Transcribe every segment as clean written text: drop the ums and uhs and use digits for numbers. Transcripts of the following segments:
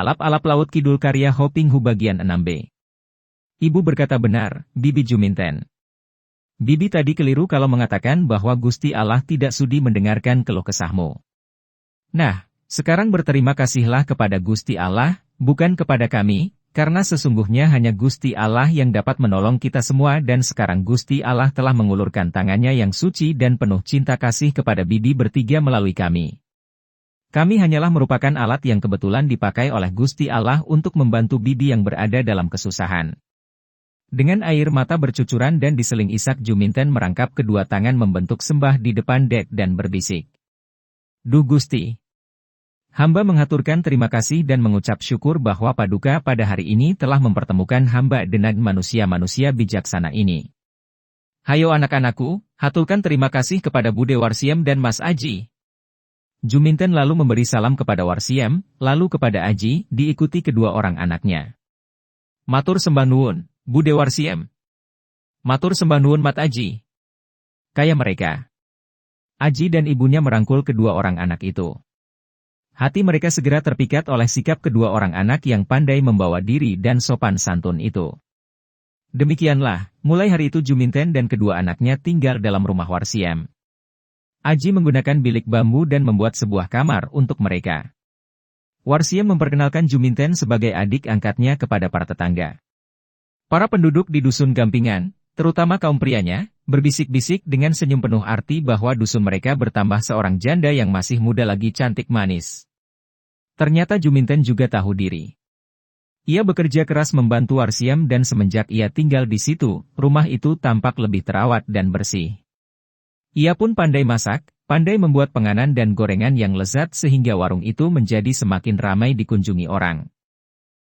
Alap-alap Laut Kidul karya Hoping Hu bagian 6b. Ibu berkata benar, Bibi Juminten. Bibi tadi keliru kalau mengatakan bahwa Gusti Allah tidak sudi mendengarkan keluh kesahmu. Nah, sekarang berterima kasihlah kepada Gusti Allah, bukan kepada kami, karena sesungguhnya hanya Gusti Allah yang dapat menolong kita semua dan sekarang Gusti Allah telah mengulurkan tangannya yang suci dan penuh cinta kasih kepada Bibi bertiga melalui kami. Kami hanyalah merupakan alat yang kebetulan dipakai oleh Gusti Allah untuk membantu Bibi yang berada dalam kesusahan. Dengan air mata bercucuran dan diseling isak Juminten merangkap kedua tangan membentuk sembah di depan dek dan berbisik. Duh Gusti. Hamba mengaturkan terima kasih dan mengucap syukur bahwa Paduka pada hari ini telah mempertemukan hamba dengan manusia-manusia bijaksana ini. Hayo anak-anakku, haturkan terima kasih kepada Bude Warsiem dan Mas Aji. Juminten lalu memberi salam kepada Warsiem, lalu kepada Aji, diikuti kedua orang anaknya. Matur sembah nuwun, Bude Warsiem. Matur sembah nuwun Mat Aji. Kaya mereka. Aji dan ibunya merangkul kedua orang anak itu. Hati mereka segera terpikat oleh sikap kedua orang anak yang pandai membawa diri dan sopan santun itu. Demikianlah, mulai hari itu Juminten dan kedua anaknya tinggal dalam rumah Warsiem. Aji menggunakan bilik bambu dan membuat sebuah kamar untuk mereka. Warsiem memperkenalkan Juminten sebagai adik angkatnya kepada para tetangga. Para penduduk di dusun Gampingan, terutama kaum prianya, berbisik-bisik dengan senyum penuh arti bahwa dusun mereka bertambah seorang janda yang masih muda lagi cantik manis. Ternyata Juminten juga tahu diri. Ia bekerja keras membantu Warsiem dan semenjak ia tinggal di situ, rumah itu tampak lebih terawat dan bersih. Ia pun pandai masak, pandai membuat penganan dan gorengan yang lezat sehingga warung itu menjadi semakin ramai dikunjungi orang.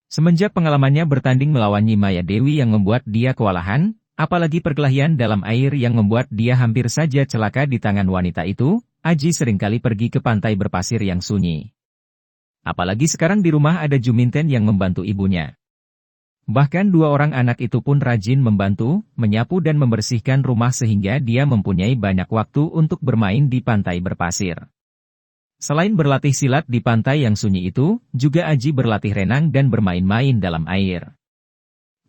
Semenjak pengalamannya bertanding melawan Nyi Maya Dewi yang membuat dia kewalahan, apalagi perkelahian dalam air yang membuat dia hampir saja celaka di tangan wanita itu, Aji seringkali pergi ke pantai berpasir yang sunyi. Apalagi sekarang di rumah ada Juminten yang membantu ibunya. Bahkan dua orang anak itu pun rajin membantu, menyapu dan membersihkan rumah sehingga dia mempunyai banyak waktu untuk bermain di pantai berpasir. Selain berlatih silat di pantai yang sunyi itu, juga Aji berlatih renang dan bermain-main dalam air.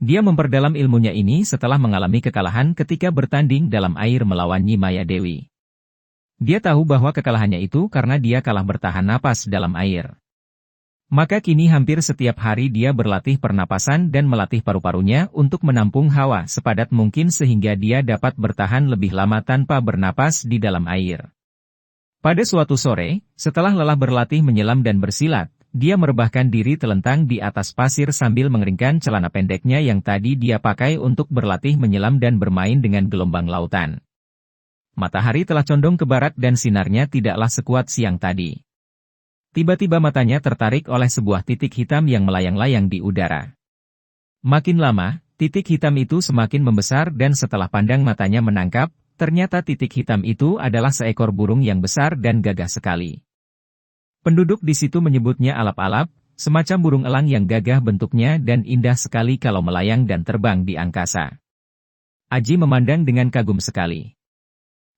Dia memperdalam ilmunya ini setelah mengalami kekalahan ketika bertanding dalam air melawan Nyi Maya Dewi. Dia tahu bahwa kekalahannya itu karena dia kalah bertahan napas dalam air. Maka kini hampir setiap hari dia berlatih pernapasan dan melatih paru-parunya untuk menampung hawa sepadat mungkin sehingga dia dapat bertahan lebih lama tanpa bernapas di dalam air. Pada suatu sore, setelah lelah berlatih menyelam dan bersilat, dia merebahkan diri telentang di atas pasir sambil mengeringkan celana pendeknya yang tadi dia pakai untuk berlatih menyelam dan bermain dengan gelombang lautan. Matahari telah condong ke barat dan sinarnya tidaklah sekuat siang tadi. Tiba-tiba matanya tertarik oleh sebuah titik hitam yang melayang-layang di udara. Makin lama, titik hitam itu semakin membesar dan setelah pandang matanya menangkap, ternyata titik hitam itu adalah seekor burung yang besar dan gagah sekali. Penduduk di situ menyebutnya alap-alap, semacam burung elang yang gagah bentuknya dan indah sekali kalau melayang dan terbang di angkasa. Aji memandang dengan kagum sekali.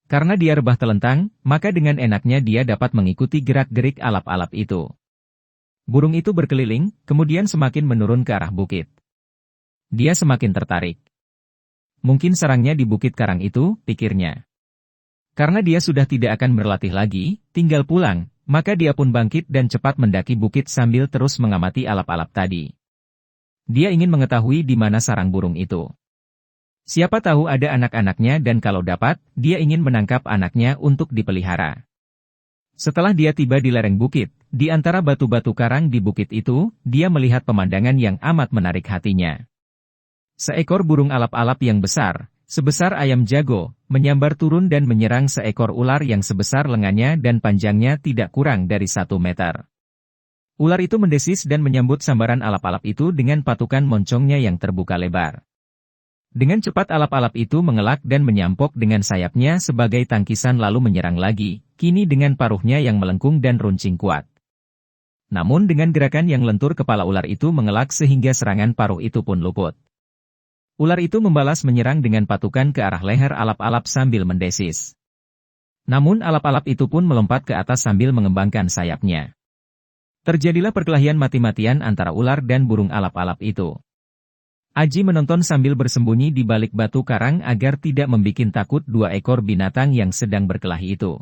Karena dia rebah telentang, maka dengan enaknya dia dapat mengikuti gerak-gerik alap-alap itu. Burung itu berkeliling, kemudian semakin menurun ke arah bukit. Dia semakin tertarik. Mungkin sarangnya di bukit karang itu, pikirnya. Karena dia sudah tidak akan berlatih lagi, tinggal pulang, maka dia pun bangkit dan cepat mendaki bukit sambil terus mengamati alap-alap tadi. Dia ingin mengetahui di mana sarang burung itu. Siapa tahu ada anak-anaknya dan kalau dapat, dia ingin menangkap anaknya untuk dipelihara. Setelah dia tiba di lereng bukit, di antara batu-batu karang di bukit itu, dia melihat pemandangan yang amat menarik hatinya. Seekor burung alap-alap yang besar, sebesar ayam jago, menyambar turun dan menyerang seekor ular yang sebesar lengannya dan panjangnya tidak kurang dari 1 meter. Ular itu mendesis dan menyambut sambaran alap-alap itu dengan patukan moncongnya yang terbuka lebar. Dengan cepat alap-alap itu mengelak dan menyampok dengan sayapnya sebagai tangkisan lalu menyerang lagi, kini dengan paruhnya yang melengkung dan runcing kuat. Namun dengan gerakan yang lentur kepala ular itu mengelak sehingga serangan paruh itu pun luput. Ular itu membalas menyerang dengan patukan ke arah leher alap-alap sambil mendesis. Namun alap-alap itu pun melompat ke atas sambil mengembangkan sayapnya. Terjadilah perkelahian mati-matian antara ular dan burung alap-alap itu. Aji menonton sambil bersembunyi di balik batu karang agar tidak membikin takut dua ekor binatang yang sedang berkelahi itu.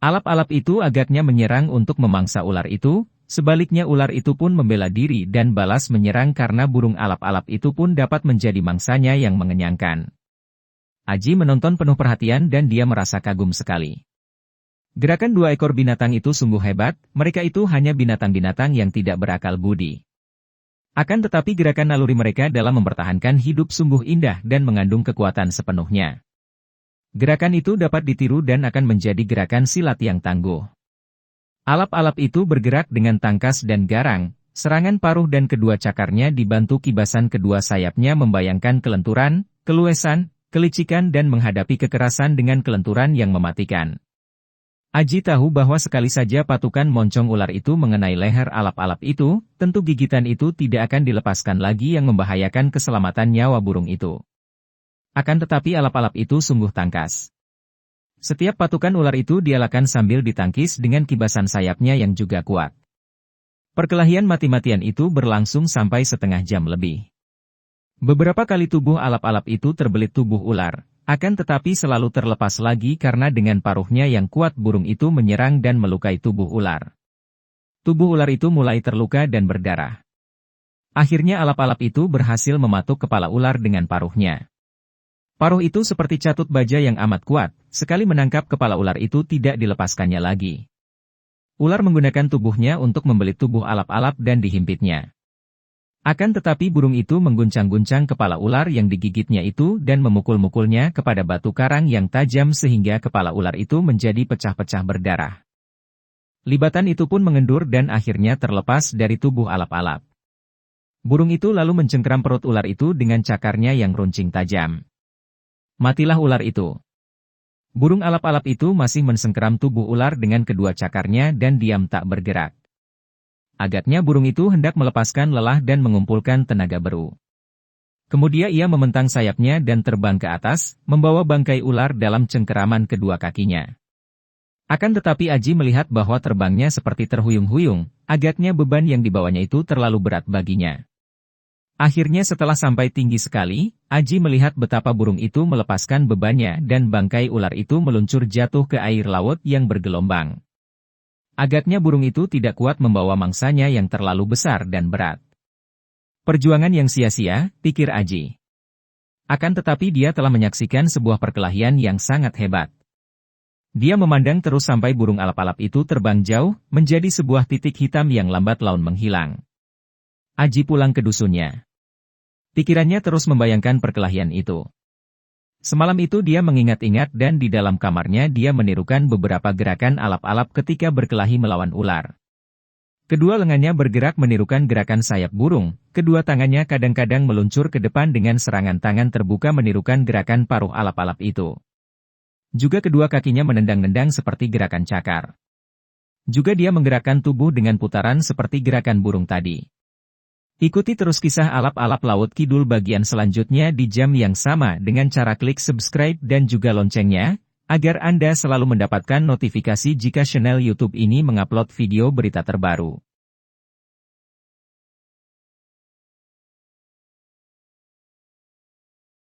Alap-alap itu agaknya menyerang untuk memangsa ular itu, sebaliknya ular itu pun membela diri dan balas menyerang karena burung alap-alap itu pun dapat menjadi mangsanya yang mengenyangkan. Aji menonton penuh perhatian dan dia merasa kagum sekali. Gerakan dua ekor binatang itu sungguh hebat, mereka itu hanya binatang-binatang yang tidak berakal budi. Akan tetapi gerakan naluri mereka dalam mempertahankan hidup sungguh indah dan mengandung kekuatan sepenuhnya. Gerakan itu dapat ditiru dan akan menjadi gerakan silat yang tangguh. Alap-alap itu bergerak dengan tangkas dan garang, serangan paruh dan kedua cakarnya dibantu kibasan kedua sayapnya membayangkan kelenturan, keluesan, kelicikan dan menghadapi kekerasan dengan kelenturan yang mematikan. Aji tahu bahwa sekali saja patukan moncong ular itu mengenai leher alap-alap itu, tentu gigitan itu tidak akan dilepaskan lagi yang membahayakan keselamatan nyawa burung itu. Akan tetapi alap-alap itu sungguh tangkas. Setiap patukan ular itu dialakan sambil ditangkis dengan kibasan sayapnya yang juga kuat. Perkelahian mati-matian itu berlangsung sampai setengah jam lebih. Beberapa kali tubuh alap-alap itu terbelit tubuh ular. Akan tetapi selalu terlepas lagi karena dengan paruhnya yang kuat burung itu menyerang dan melukai tubuh ular. Tubuh ular itu mulai terluka dan berdarah. Akhirnya alap-alap itu berhasil mematuk kepala ular dengan paruhnya. Paruh itu seperti catut baja yang amat kuat, sekali menangkap kepala ular itu tidak dilepaskannya lagi. Ular menggunakan tubuhnya untuk membelit tubuh alap-alap dan dihimpitnya. Akan tetapi burung itu mengguncang-guncang kepala ular yang digigitnya itu dan memukul-mukulnya kepada batu karang yang tajam sehingga kepala ular itu menjadi pecah-pecah berdarah. Libatan itu pun mengendur dan akhirnya terlepas dari tubuh alap-alap. Burung itu lalu mencengkeram perut ular itu dengan cakarnya yang runcing tajam. Matilah ular itu. Burung alap-alap itu masih mensengkeram tubuh ular dengan kedua cakarnya dan diam tak bergerak. Agaknya burung itu hendak melepaskan lelah dan mengumpulkan tenaga baru. Kemudian ia membentang sayapnya dan terbang ke atas, membawa bangkai ular dalam cengkeraman kedua kakinya. Akan tetapi Aji melihat bahwa terbangnya seperti terhuyung-huyung, agaknya beban yang dibawanya itu terlalu berat baginya. Akhirnya setelah sampai tinggi sekali, Aji melihat betapa burung itu melepaskan bebannya dan bangkai ular itu meluncur jatuh ke air laut yang bergelombang. Agaknya burung itu tidak kuat membawa mangsanya yang terlalu besar dan berat. Perjuangan yang sia-sia, pikir Aji. Akan tetapi dia telah menyaksikan sebuah perkelahian yang sangat hebat. Dia memandang terus sampai burung alap-alap itu terbang jauh, menjadi sebuah titik hitam yang lambat laun menghilang. Aji pulang ke dusunnya. Pikirannya terus membayangkan perkelahian itu. Semalam itu dia mengingat-ingat dan di dalam kamarnya dia menirukan beberapa gerakan alap-alap ketika berkelahi melawan ular. Kedua lengannya bergerak menirukan gerakan sayap burung, kedua tangannya kadang-kadang meluncur ke depan dengan serangan tangan terbuka menirukan gerakan paruh alap-alap itu. Juga kedua kakinya menendang-nendang seperti gerakan cakar. Juga dia menggerakkan tubuh dengan putaran seperti gerakan burung tadi. Ikuti terus kisah alap-alap Laut Kidul bagian selanjutnya di jam yang sama dengan cara klik subscribe dan juga loncengnya, agar Anda selalu mendapatkan notifikasi jika channel YouTube ini mengupload video berita terbaru.